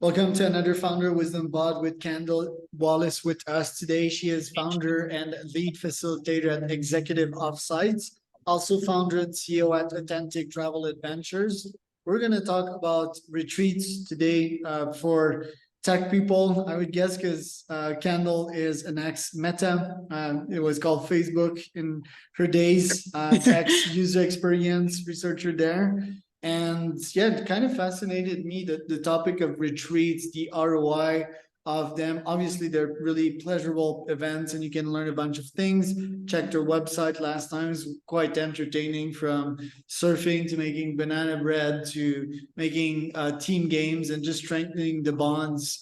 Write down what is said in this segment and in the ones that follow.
Welcome to another Founder Wisdom Pod with Kendall Wallace with us today. She is founder and lead facilitator at Executive Offsites, also founder and CEO at Authentic Travel Adventures. We're going to talk about retreats today for tech people, I would guess, because Kendall is an ex-Meta. It was called Facebook in her days, ex-user experience researcher there. And yeah, it kind of fascinated me that the topic of retreats, the ROI of them. Obviously, they're really pleasurable events and you can learn a bunch of things. Checked their website last time, it was quite entertaining, from surfing to making banana bread to making team games and just strengthening the bonds,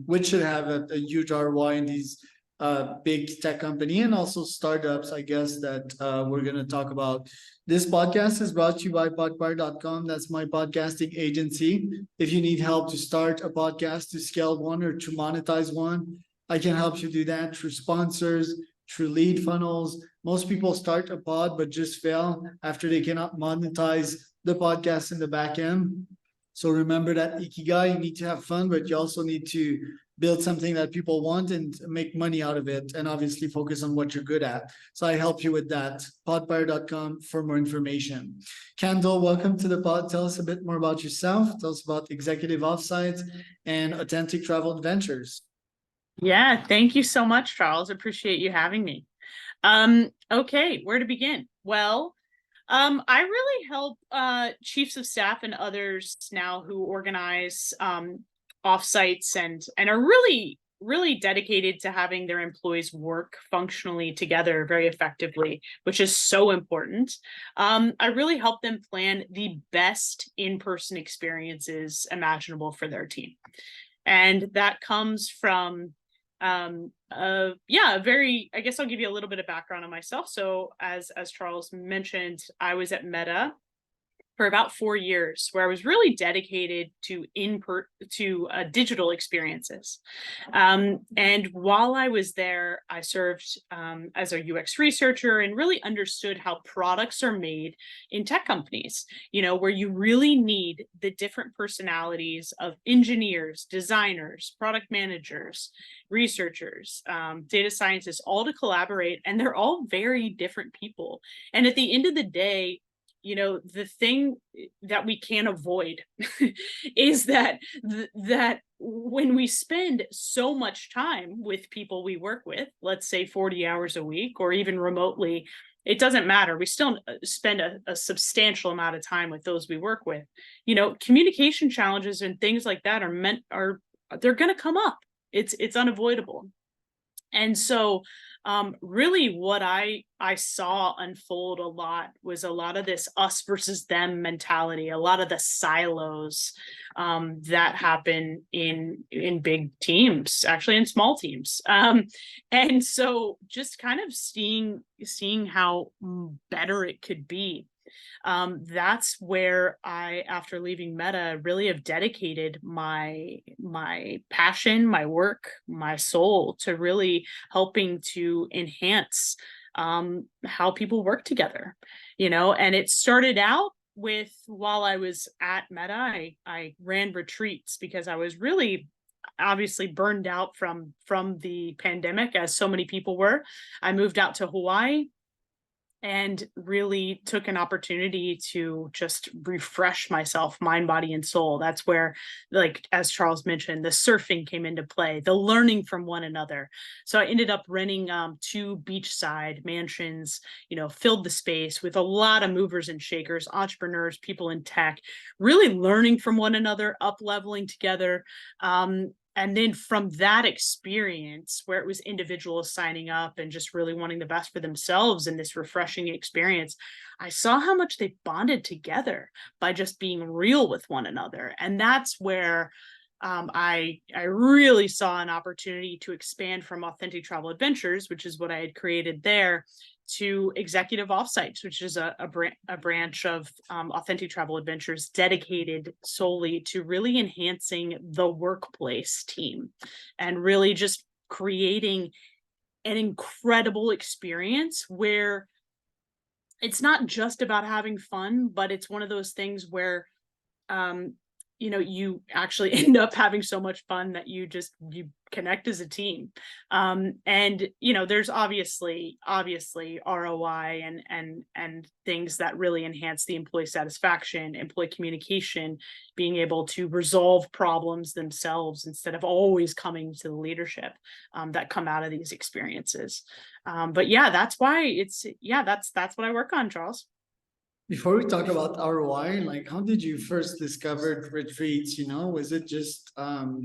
which should have a huge ROI in these big tech company and also startups, I guess, that we're going to talk about. This podcast is brought to you by podpire.com. That's my podcasting agency. If you need help to start a podcast, to scale one, or to monetize one, I can help you do that through sponsors, through lead funnels. Most people start a pod but just fail after they cannot monetize the podcast in the back end. So remember that ikigai, you need to have fun, but you also need to build something that people want and make money out of it, and obviously focus on what you're good at. So I help you with that. Podpire.com for more information. Kendall, welcome to the pod. Tell us a bit more about yourself. Tell us about Executive Offsites and Authentic Travel Adventures. Yeah, thank you so much, Charles. Appreciate you having me. Okay, where to begin? Well, I really help chiefs of staff and others now who organize offsites and are really dedicated to having their employees work functionally together very effectively, which is so important. I really help them plan the best in-person experiences imaginable for their team. And that comes from very, I guess I'll give you a little bit of background on myself. So as Charles mentioned, I was at Meta for about 4 years, where I was really dedicated to digital experiences. And while I was there, I served as a UX researcher and really understood how products are made in tech companies, where you really need the different personalities of engineers, designers, product managers, researchers, data scientists, all to collaborate. And they're all very different people. And at the end of the day, the thing that we can't avoid is that when we spend so much time with people we work with, let's say 40 hours a week or even remotely, it doesn't matter. We still spend a substantial amount of time with those we work with. Communication challenges and things like that they're going to come up. It's unavoidable. And so really what I saw unfold a lot was a lot of this us versus them mentality, a lot of the silos that happen in big teams, actually in small teams. And so just kind of seeing how better it could be. That's where I, after leaving Meta, really have dedicated my passion, my work, my soul to really helping to enhance how people work together. And it started out with, while I was at Meta, I ran retreats because I was really obviously burned out from the pandemic, as so many people were. I moved out to Hawaii and really took an opportunity to just refresh myself, mind, body, and soul. That's where, like, as Charles mentioned, the surfing came into play, the learning from one another. So I ended up renting 2 beachside mansions, filled the space with a lot of movers and shakers, entrepreneurs, people in tech, really learning from one another, up-leveling together. And then from that experience, where it was individuals signing up and just really wanting the best for themselves in this refreshing experience, I saw how much they bonded together by just being real with one another. And that's where I really saw an opportunity to expand from Authentic Travel Adventures, which is what I had created there, to Executive Offsites, which is a branch of Authentic Travel Adventures dedicated solely to really enhancing the workplace team and really just creating an incredible experience where it's not just about having fun, but it's one of those things where you actually end up having so much fun that you connect as a team. And there's obviously ROI and things that really enhance the employee satisfaction, employee communication, being able to resolve problems themselves instead of always coming to the leadership that come out of these experiences. But yeah, that's why that's what I work on, Charles. Before we talk about ROI, like how did you first discover retreats? Was it just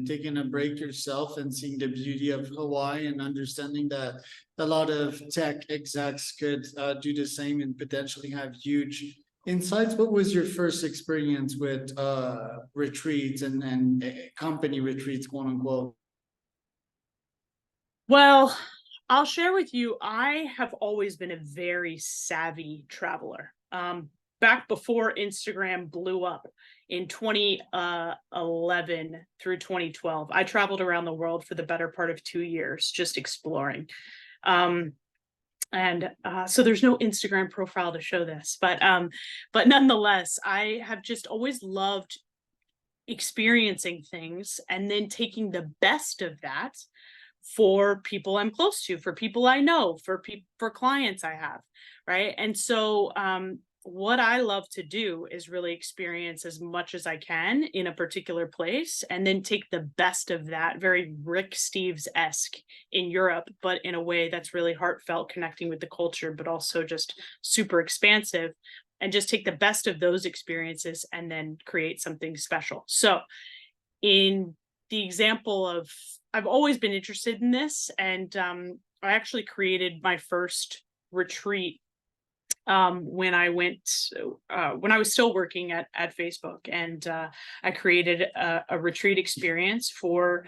taking a break yourself and seeing the beauty of Hawaii and understanding that a lot of tech execs could do the same and potentially have huge insights? What was your first experience with retreats and company retreats, quote unquote? Well, I'll share with you, I have always been a very savvy traveler. Back before Instagram blew up in 2011 through 2012, I traveled around the world for the better part of 2 years, just exploring. And so there's no Instagram profile to show this, but nonetheless, I have just always loved experiencing things and then taking the best of that for people I'm close to, for people I know, for clients I have, right? And so what I love to do is really experience as much as I can in a particular place and then take the best of that, very Rick Steves-esque in Europe, but in a way that's really heartfelt, connecting with the culture, but also just super expansive, and just take the best of those experiences and then create something special. So in the example of, I've always been interested in this, and I actually created my first retreat when I was still working at Facebook, and I created a retreat experience for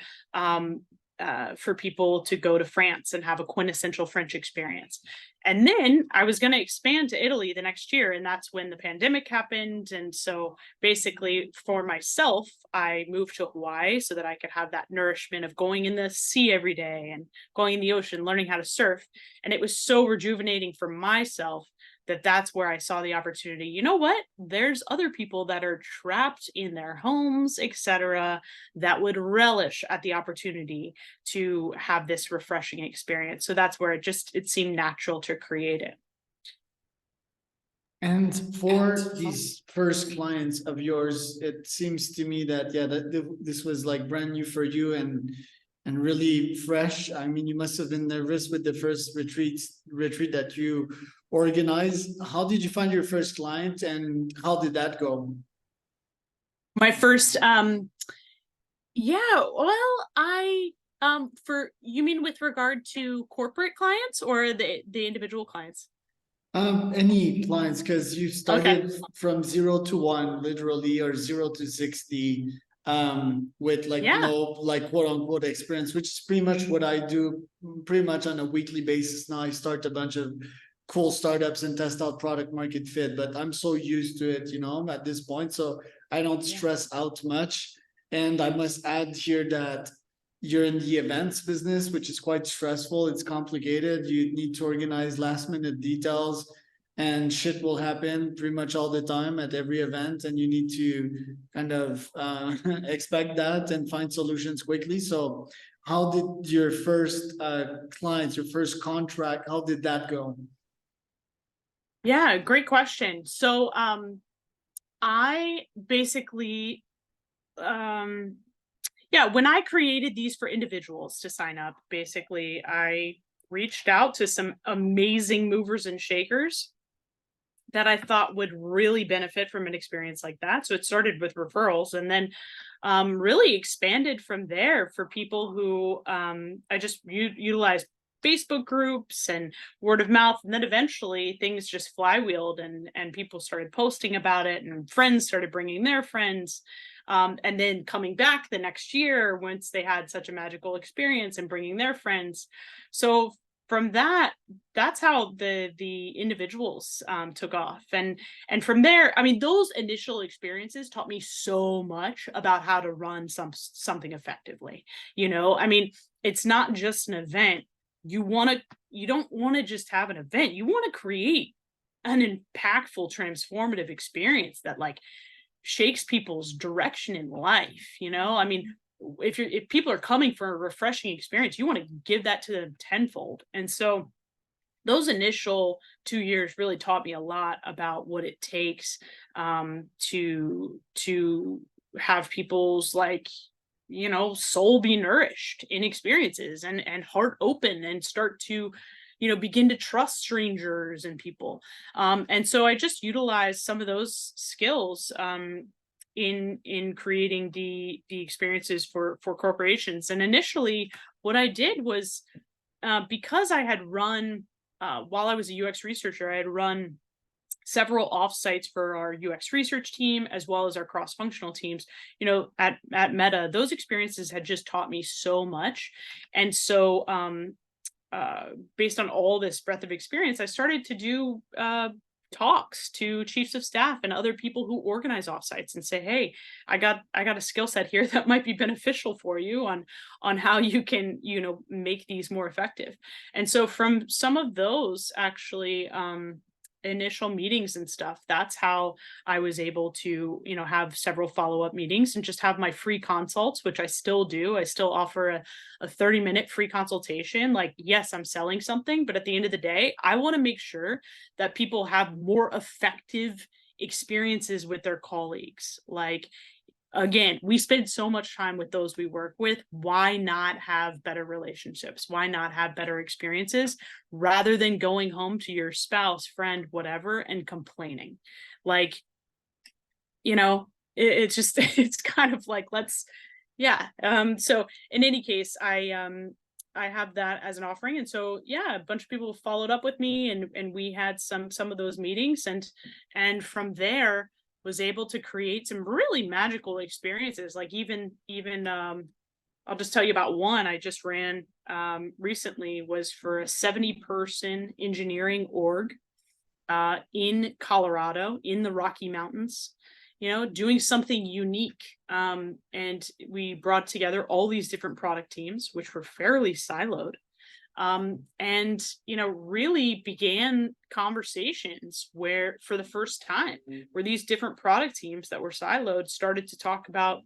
people to go to France and have a quintessential French experience. And then I was going to expand to Italy the next year, and that's when the pandemic happened. And so basically for myself, I moved to Hawaii so that I could have that nourishment of going in the sea every day and going in the ocean, learning how to surf. And it was so rejuvenating for myself that's where I saw the opportunity. You know what? There's other people that are trapped in their homes, etc., that would relish at the opportunity to have this refreshing experience. So that's where it seemed natural to create it. And for these first clients of yours, it seems to me that this was like brand new for you and really fresh. I mean, you must have been nervous with the first retreat that you organized. How did you find your first client, and how did that go? My first, well, you mean with regard to corporate clients or the individual clients? Any clients, because you started from 0 to 1, literally, or 0 to 60, with no quote unquote experience, which is pretty much what I do pretty much on a weekly basis now. I start a bunch of cool startups and test out product market fit, but I'm so used to it, at this point, so I don't stress out much. And I must add here that you're in the events business, which is quite stressful. It's complicated. You need to organize last minute details, and shit will happen pretty much all the time at every event. And you need to kind of expect that and find solutions quickly. So how did your first clients, your first contract, how did that go? Yeah, great question. So I basically when I created these for individuals to sign up, basically I reached out to some amazing movers and shakers that I thought would really benefit from an experience like that. So it started with referrals, and then really expanded from there for people who I just utilized Facebook groups and word of mouth. And then eventually things just flywheeled, and people started posting about it, and friends started bringing their friends. And then coming back the next year once they had such a magical experience and bringing their friends. So from that's how the individuals took off. And from there, I mean, those initial experiences taught me so much about how to run something effectively. I mean, it's not just an event. You don't want to just have an event. You want to create an impactful, transformative experience that shakes people's direction in life. I mean, if people are coming for a refreshing experience, you want to give that to them tenfold. And so those initial 2 years really taught me a lot about what it takes to have people's soul be nourished in experiences, and heart open, and start to begin to trust strangers and people. And so I just utilized some of those skills in creating the experiences for corporations. And initially what I did was, because I had run while I was a UX researcher, I had run several offsites for our UX research team as well as our cross-functional teams. At Meta, those experiences had just taught me so much. And so based on all this breadth of experience, I started to do talks to chiefs of staff and other people who organize offsites, and say, hey, I got a skill set here that might be beneficial for you on how you can make these more effective. And so from some of those actually initial meetings and stuff, that's how I was able to have several follow-up meetings and just have my free consults, which I still do. I still offer a 30-minute free consultation. Like, yes, I'm selling something, but at the end of the day, I want to make sure that people have more effective experiences with their colleagues. Like, again, we spend so much time with those we work with. Why not have better relationships? Why not have better experiences, rather than going home to your spouse, friend, whatever, and complaining? Like, it's just, it's kind of like, so in any case, I have that as an offering. And so, yeah, a bunch of people followed up with me, and we had some of those meetings, and from there was able to create some really magical experiences. Like, even I'll just tell you about one I just ran recently. Was for a 70-person engineering org in Colorado, in the Rocky Mountains, doing something unique. And we brought together all these different product teams, which were fairly siloed. And really began conversations where, for the first time, where these different product teams that were siloed started to talk about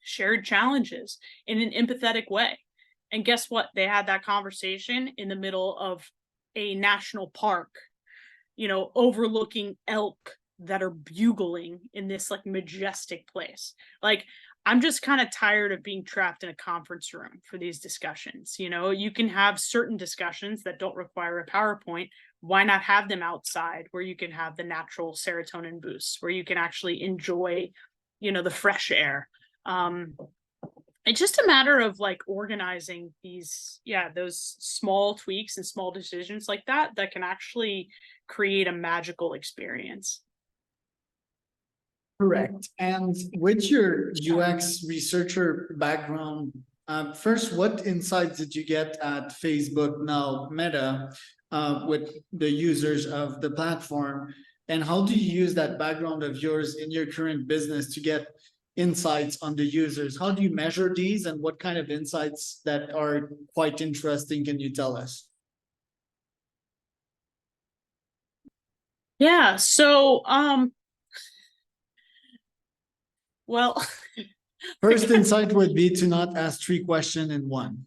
shared challenges in an empathetic way. And guess what? They had that conversation in the middle of a national park, overlooking elk that are bugling in this majestic place. Like, I'm just kind of tired of being trapped in a conference room for these discussions. You can have certain discussions that don't require a PowerPoint. Why not have them outside, where you can have the natural serotonin boosts, where you can actually enjoy, the fresh air? It's just a matter of organizing those small tweaks and small decisions like that can actually create a magical experience. Correct. And with your UX researcher background, first, what insights did you get at Facebook, now Meta, with the users of the platform? And how do you use that background of yours in your current business to get insights on the users? How do you measure these, and what kind of insights that are quite interesting can you tell us? Yeah, so well, First insight would be to not ask 3 questions in one.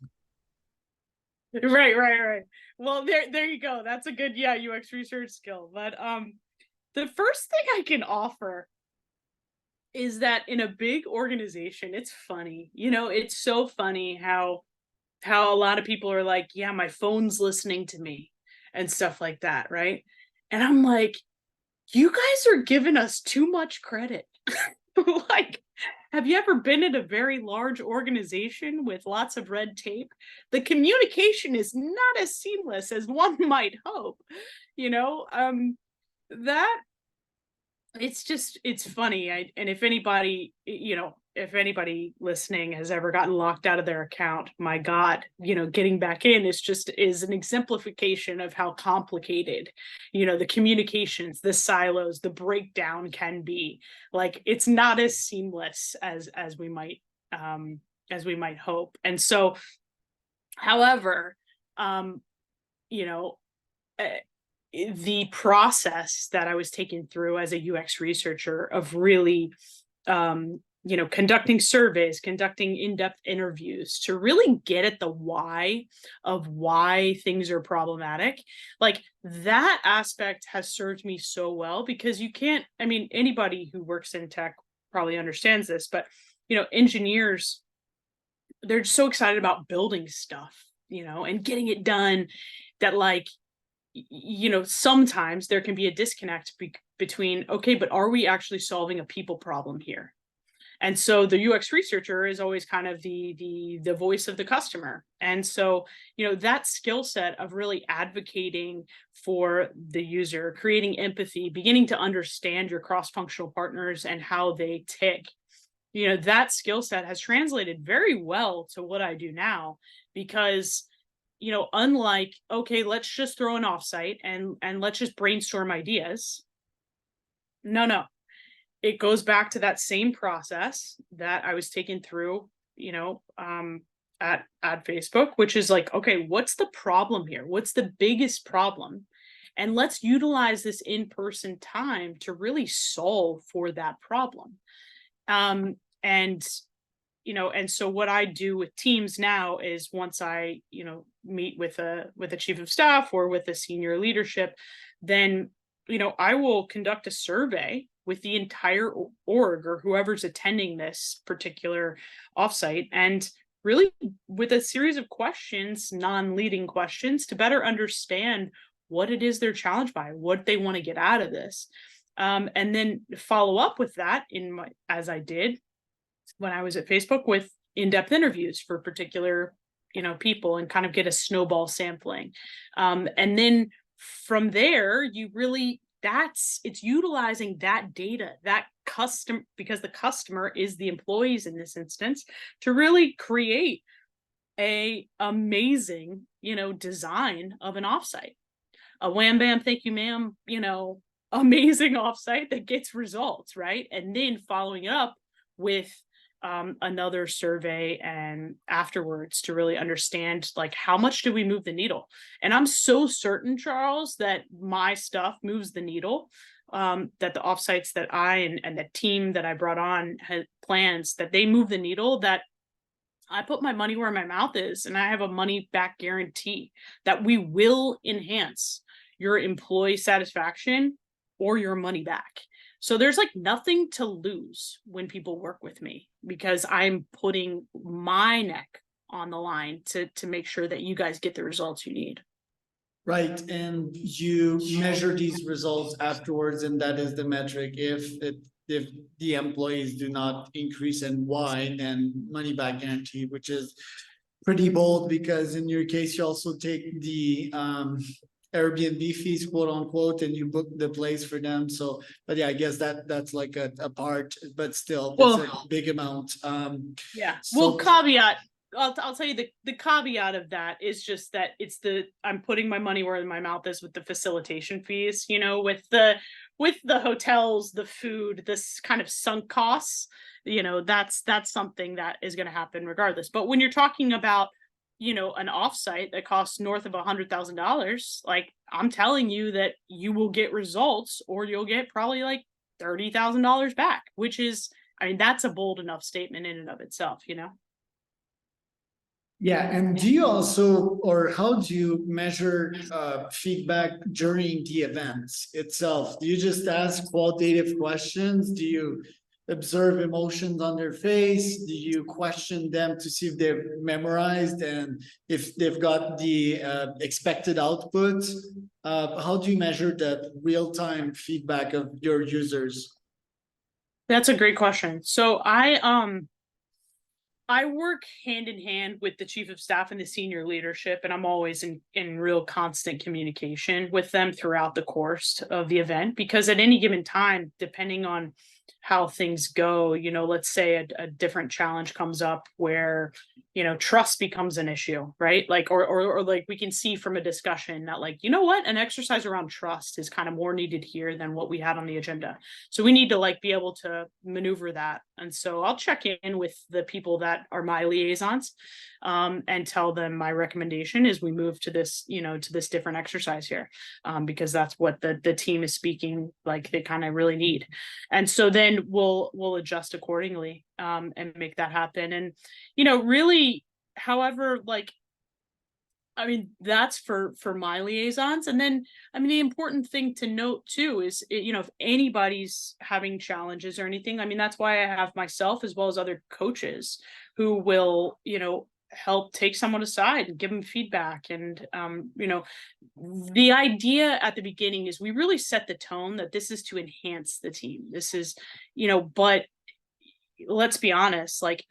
Right. Well, there you go. That's a good UX research skill. But the first thing I can offer is that in a big organization, it's funny. It's so funny how a lot of people are like, yeah, my phone's listening to me and stuff like that, right? And I'm like, you guys are giving us too much credit. Like, have you ever been in a very large organization with lots of red tape? The communication is not as seamless as one might hope. That it's funny. And if anybody, if anybody listening has ever gotten locked out of their account, my God, getting back in is an exemplification of how complicated, the communications, the silos, the breakdown can be. Like, it's not as seamless as we might hope. And so, however, the process that I was taken through as a UX researcher of really, conducting surveys, conducting in-depth interviews to really get at the why of why things are problematic. Like that aspect has served me so well, because you can't, I mean, anybody who works in tech probably understands this, but engineers, they're just so excited about building stuff, and getting it done, that like, sometimes there can be a disconnect between, okay, but are we actually solving a people problem here? And so the UX researcher is always kind of the voice of the customer. And so, that skill set of really advocating for the user, creating empathy, beginning to understand your cross-functional partners and how they tick, that skill set has translated very well to what I do now. Because unlike, okay, let's just throw an offsite and let's just brainstorm ideas. No, it goes back to that same process that I was taken through, at Facebook, which is like, okay, what's the problem here? What's the biggest problem? And let's utilize this in-person time to really solve for that problem. And so what I do with teams now is, once I, meet with a chief of staff or with a senior leadership, then, I will conduct a survey with the entire org or whoever's attending this particular offsite, and really with a series of questions, non-leading questions, to better understand what it is they're challenged by, what they want to get out of this. And then follow up with that as I did when I was at Facebook, with in-depth interviews for particular, people, and kind of get a snowball sampling. And then from there, it's utilizing that data, that custom, because the customer is the employees in this instance, to really create a amazing, design of an offsite. A wham bam, thank you, ma'am, amazing offsite that gets results, right? And then following it up with another survey and afterwards, to really understand, like, how much do we move the needle? And I'm so certain, Charles, that my stuff moves the needle, that the offsites that and the team that I brought on plans, that they move the needle, that I put my money where my mouth is, and I have a money back guarantee that we will enhance your employee satisfaction or your money back. So there's like nothing to lose when people work with me, because I'm putting my neck on the line to make sure that you guys get the results you need. Right, and you measure these results afterwards, and that is the metric. If the employees do not increase, and why, then money back guarantee, which is pretty bold, because in your case you also take the Airbnb fees, quote unquote, and you book the place for them. So, but yeah, I guess that's like a part, but still, it's a big amount. Yeah. So Caveat. I'll tell you the caveat of that is just that I'm putting my money where my mouth is with the facilitation fees, with the hotels, the food, this kind of sunk costs, that's something that is going to happen regardless. But when you're talking about, an offsite that costs north of $100,000, like, I'm telling you that you will get results, or you'll get probably like $30,000 back, which is, I mean, that's a bold enough statement in and of itself, yeah, and do you also, or how do you measure feedback during the events itself? Do you just ask qualitative questions? Do you observe emotions on their face? Do you question them to see if they've memorized and if they've got the expected output? How do you measure that real-time feedback of your users? That's a great question. So I work hand in hand with the chief of staff and the senior leadership, and I'm always in real constant communication with them throughout the course of the event, because at any given time, depending on how things go, let's say a different challenge comes up where, trust becomes an issue, right? Like, or like we can see from a discussion that, like, you know what, an exercise around trust is kind of more needed here than what we had on the agenda. So we need to like be able to maneuver that. And so I'll check in with the people that are my liaisons, and tell them my recommendation is we move to this, to this different exercise here, because that's what the team is speaking like they kind of really need. And so then we'll adjust accordingly, and make that happen. And really, however, like, I mean, that's for my liaisons. And then, I mean, the important thing to note too is, if anybody's having challenges or anything, I mean, that's why I have myself as well as other coaches who will, help take someone aside and give them feedback. And, the idea at the beginning is we really set the tone that this is to enhance the team. This is, but let's be honest, like,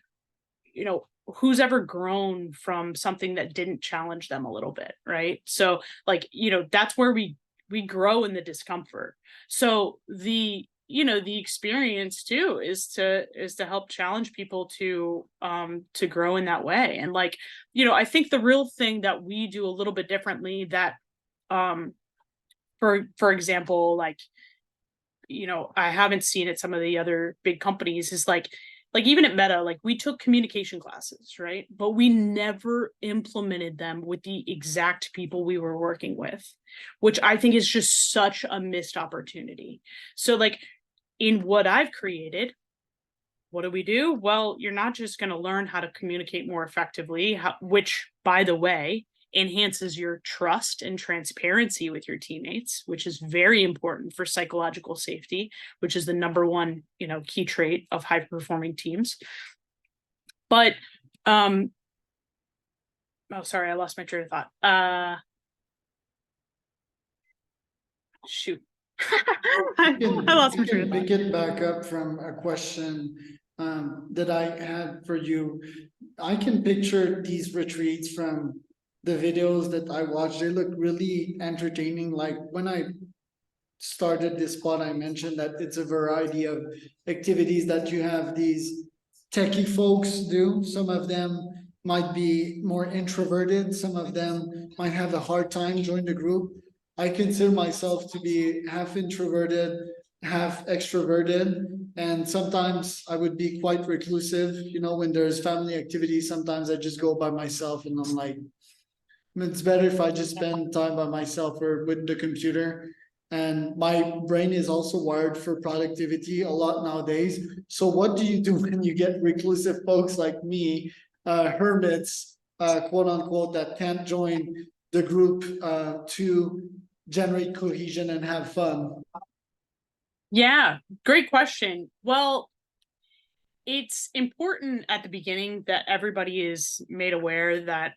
who's ever grown from something that didn't challenge them a little bit, right? So like, that's where we grow in the discomfort. So the experience too is to help challenge people to grow in that way. And like, I think the real thing that we do a little bit differently that for example, like, I haven't seen it some of the other big companies is like even at Meta, like we took communication classes, right? But we never implemented them with the exact people we were working with, which I think is just such a missed opportunity. So like in what I've created, what do? Well, you're not just going to learn how to communicate more effectively, which, by the way, enhances your trust and transparency with your teammates, which is very important for psychological safety, which is the number one, key trait of high performing teams. But, oh, sorry, I lost my train of thought. Shoot. I lost my train of thought. Pick it back up from a question that I had for you. I can picture these retreats from the videos that I watched. They look really entertaining. Like when I started this spot, I mentioned that it's a variety of activities that you have these techie folks do. Some of them might be more introverted. Some of them might have a hard time joining the group. I consider myself to be half introverted, half extroverted, and sometimes I would be quite reclusive. When there's family activities, sometimes I just go by myself and I'm like, it's better if I just spend time by myself or with the computer. And my brain is also wired for productivity a lot nowadays. So what do you do when you get reclusive folks like me, hermits, quote unquote, that can't join the group to generate cohesion and have fun? Yeah, great question. Well, it's important at the beginning that everybody is made aware that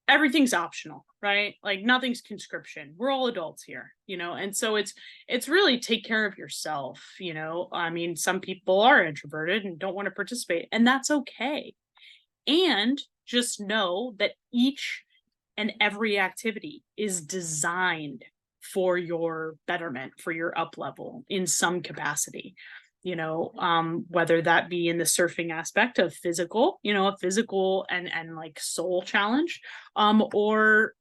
everything's optional, right? Like nothing's conscription. We're all adults here, and so it's really take care of yourself. I mean, some people are introverted and don't want to participate, and that's okay. And just know that each and every activity is designed for your betterment, for your up level in some capacity. Whether that be in the surfing aspect of physical, a physical and like soul challenge, or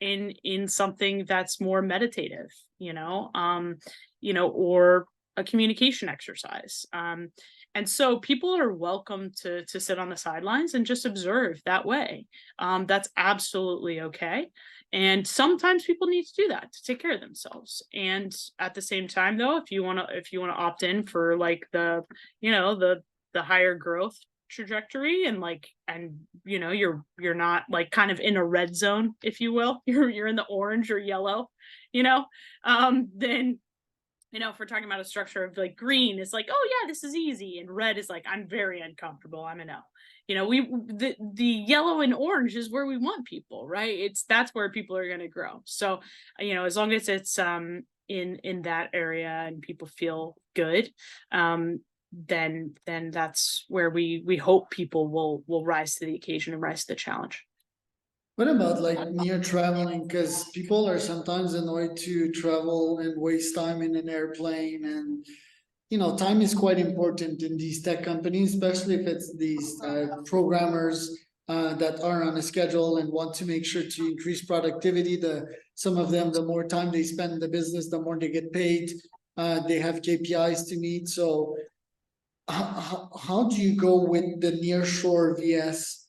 in something that's more meditative, or a communication exercise. And so people are welcome to sit on the sidelines and just observe that way. That's absolutely okay. And sometimes people need to do that to take care of themselves. And at the same time, though, if you want to opt in for like the higher growth trajectory and you're not like kind of in a red zone, if you will, you're in the orange or yellow, then if we're talking about a structure of like green is like, oh yeah, this is easy, and red is like, I'm very uncomfortable, I'm a no. The yellow and orange is where we want people, right? That's where people are going to grow. So as long as it's in that area and people feel good, then that's where we hope people will rise to the occasion and rise to the challenge. What about like near traveling? Because people are sometimes annoyed to travel and waste time in an airplane and time is quite important in these tech companies, especially if it's these programmers that are on a schedule and want to make sure to increase productivity. Some of them, the more time they spend in the business, the more they get paid. They have KPIs to meet. So how do you go with the nearshore VS?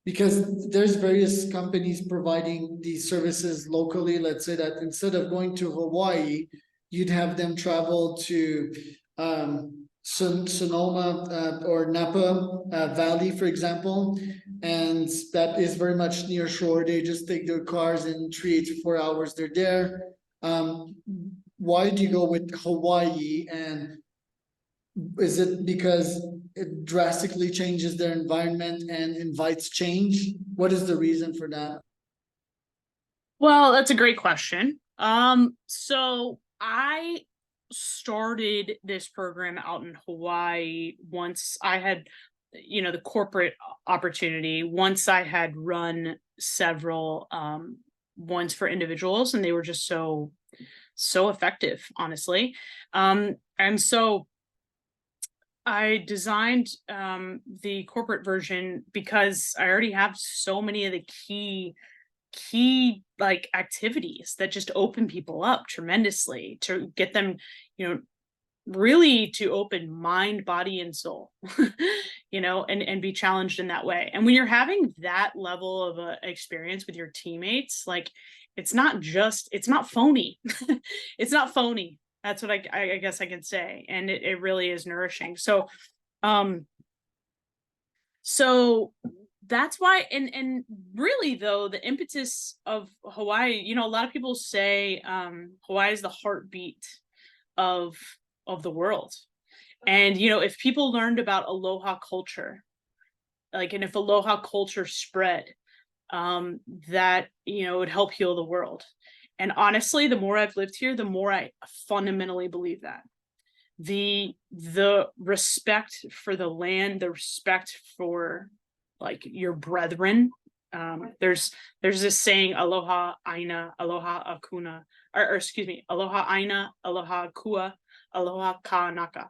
Because there's various companies providing these services locally. Let's say that instead of going to Hawaii, you'd have them travel to Sonoma or Napa Valley, for example, and that is very much near shore. They just take their cars in 3 to 4 hours, they're there. Why do you go with Hawaii, and is it because it drastically changes their environment and invites change? What is the reason for that? Well, that's a great question. So I started this program out in Hawaii once I had, the corporate opportunity, once I had run several ones for individuals, and they were just so effective, honestly. And so I designed the corporate version because I already have so many of the key like activities that just open people up tremendously to get them, really to open mind, body, and soul, and be challenged in that way. And when you're having that level of experience with your teammates, like it's not phony. It's not phony. That's what I guess I can say. And it really is nourishing. Um, so that's why, and really though, the impetus of Hawaii, a lot of people say Hawaii is the heartbeat of the world. And if people learned about aloha culture, and if aloha culture spread, that would help heal the world. And honestly, the more I've lived here, the more I fundamentally believe that the respect for the land, the respect for like your brethren. There's this saying, aloha aina, aloha akuna, or excuse me, aloha aina, aloha akua, aloha kanaka.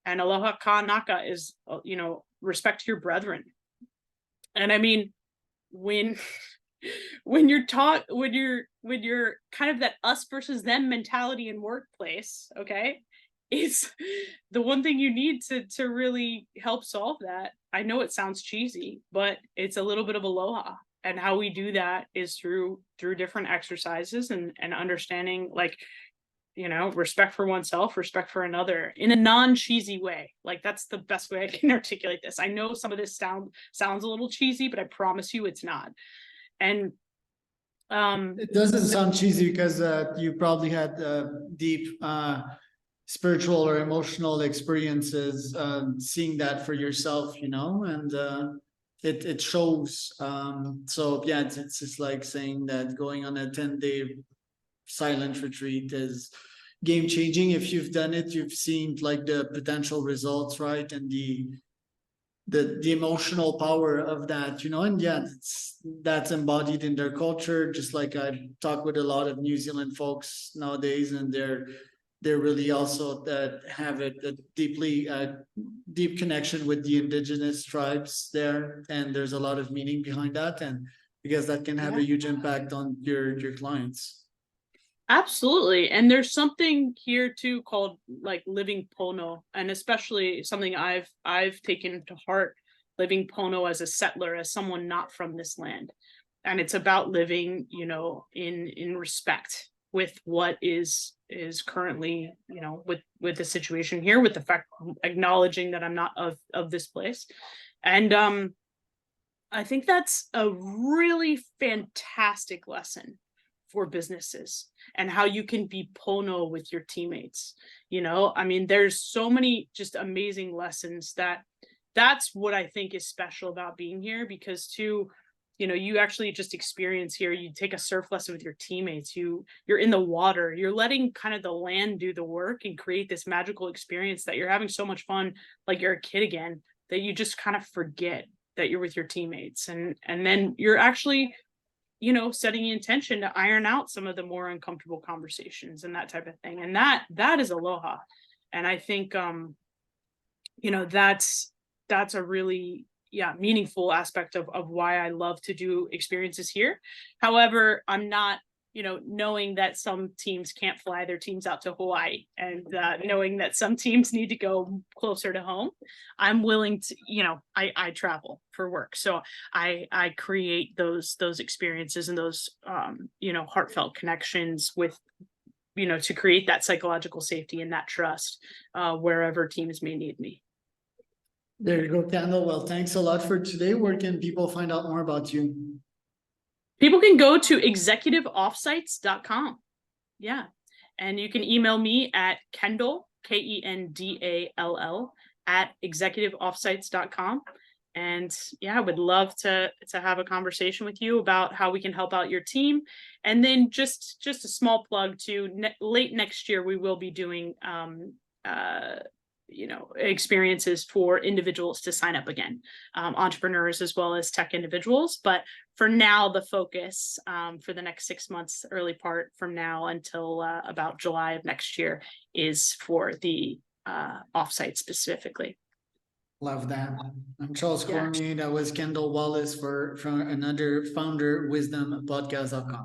And aloha kanaka is, respect your brethren. And I mean, when you're taught, when you're kind of that us versus them mentality in workplace, okay, is the one thing you need to really help solve that. I know it sounds cheesy, but it's a little bit of aloha. And how we do that is through different exercises and understanding, like, respect for oneself, respect for another in a non-cheesy way. Like that's the best way I can articulate this. I know some of this sounds a little cheesy, but I promise you it's not. And it doesn't sound cheesy because you probably had deep spiritual or emotional experiences seeing that for yourself, and it shows. So yeah, it's just like saying that going on a 10-day silent retreat is game changing. If you've done it, you've seen like the potential results, right? And the emotional power of that, and yeah, that's embodied in their culture. Just like I talk with a lot of New Zealand folks nowadays, and they're really also that have a deeply deep connection with the indigenous tribes there, and there's a lot of meaning behind that, and because that can have a huge impact on your clients. Absolutely. And there's something here too called like living pono, and especially something I've taken to heart, living pono as a settler, as someone not from this land. And it's about living, in respect with what is currently, with the situation here, with the fact acknowledging that I'm not of this place. And I think that's a really fantastic lesson for businesses, and how you can be pono with your teammates. I mean, there's so many just amazing lessons that's what I think is special about being here, because you actually just experience here, you take a surf lesson with your teammates, you're in the water, you're letting kind of the land do the work and create this magical experience that you're having so much fun, like you're a kid again, that you just kind of forget that you're with your teammates, and then you're actually setting the intention to iron out some of the more uncomfortable conversations and that type of thing. And that is aloha. And I think, you know, that's a really, meaningful aspect of why I love to do experiences here. However, I'm not, you know, knowing that some teams can't fly their teams out to Hawaii, and knowing that some teams need to go closer to home, I'm willing to, you know, I travel for work. So I create those experiences and those, you know, heartfelt connections with, you know, to create that psychological safety and that trust wherever teams may need me. There you go, Kendall. Well, thanks a lot for today. Where can people find out more about you? People can go to executiveoffsites.com. Yeah. And you can email me at Kendall, Kendall, at executiveoffsites.com. And yeah, I would love to have a conversation with you about how we can help out your team. And then just a small plug to late next year, we will be doing you know, experiences for individuals to sign up again, entrepreneurs as well as tech individuals. But for now, the focus for the next 6 months, early part from now until about July of next year, is for the offsite specifically. Love that. I'm Charles Yeah. Cormier. That was Kendall Wallace from another founder, wisdom podcast.com.